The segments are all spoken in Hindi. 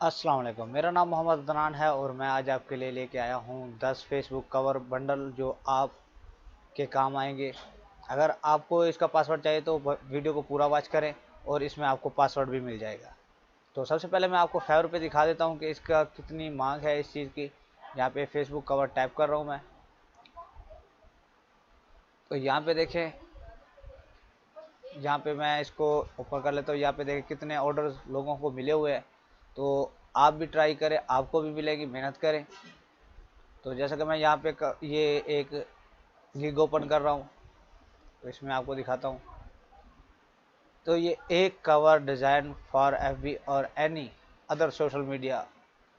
अस्सलाम वालेकुम। मेरा नाम मोहम्मद अदनान है और मैं आज आपके लिए लेके आया हूँ 10 फेसबुक कवर बंडल जो आपके काम आएंगे। अगर आपको इसका पासवर्ड चाहिए तो वीडियो को पूरा वॉच करें और इसमें आपको पासवर्ड भी मिल जाएगा। तो सबसे पहले मैं आपको फाइवर पे दिखा देता हूँ कि इसका कितनी मांग है इस चीज़ की। यहाँ पे फेसबुक कवर टाइप कर रहा हूँ मैं। तो यहाँ पे देखें, यहाँ पे मैं इसको ऊपर कर लेता हूँ। यहाँ पे देखें कितने ऑर्डर लोगों को मिले हुए हैं। तो आप भी ट्राई करें, आपको भी मिलेगी, मेहनत करें। तो जैसा कि मैं यहाँ पे ये एक गिग ओपन कर रहा हूँ, तो इसमें आपको दिखाता हूँ। तो ये एक कवर डिज़ाइन फॉर एफबी और एनी अदर सोशल मीडिया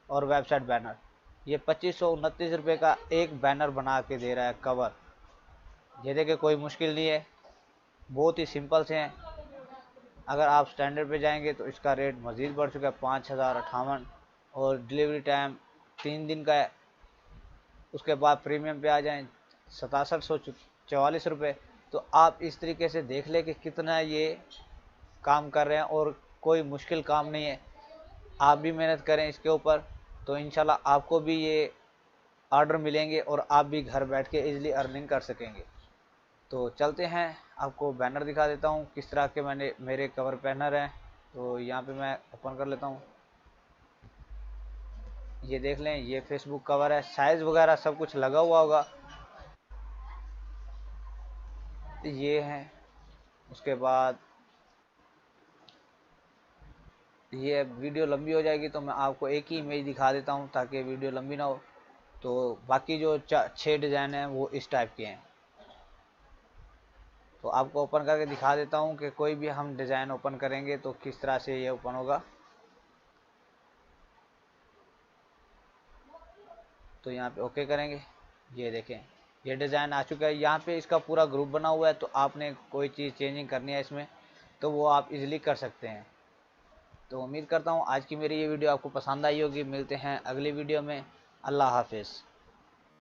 और वेबसाइट बैनर, ये 2529 रुपये का एक बैनर बना के दे रहा है कवर। ये देखिए, कोई मुश्किल नहीं है, बहुत ही सिंपल से हैं। अगर आप स्टैंडर्ड पे जाएंगे तो इसका रेट मज़ीद बढ़ चुका है 5058, और डिलीवरी टाइम 3 दिन का है। उसके बाद प्रीमियम पे आ जाएं 6744 रुपये। तो आप इस तरीके से देख लें कि कितना ये काम कर रहे हैं और कोई मुश्किल काम नहीं है। आप भी मेहनत करें इसके ऊपर, तो इंशाल्लाह आपको भी ये ऑर्डर मिलेंगे और आप भी घर बैठ के इजीली अर्निंग कर सकेंगे। तो चलते हैं, आपको बैनर दिखा देता हूँ किस तरह के मेरे कवर बैनर हैं। तो यहाँ पे मैं ओपन कर लेता हूँ। ये देख लें, ये फेसबुक कवर है, साइज़ वगैरह सब कुछ लगा हुआ होगा। ये है, उसके बाद ये वीडियो लंबी हो जाएगी तो मैं आपको एक ही इमेज दिखा देता हूँ ताकि वीडियो लंबी ना हो। तो बाकी जो 6 डिज़ाइन हैं वो इस टाइप के हैं। तो आपको ओपन करके दिखा देता हूँ कि कोई भी हम डिज़ाइन ओपन करेंगे तो किस तरह से ये ओपन होगा। तो यहाँ पे ओके करेंगे। ये देखें, ये डिज़ाइन आ चुका है। यहाँ पे इसका पूरा ग्रुप बना हुआ है, तो आपने कोई चीज़ चेंजिंग करनी है इसमें तो वो आप इजीली कर सकते हैं। तो उम्मीद करता हूँ आज की मेरी ये वीडियो आपको पसंद आई होगी। मिलते हैं अगली वीडियो में। अल्लाह हाफिज़।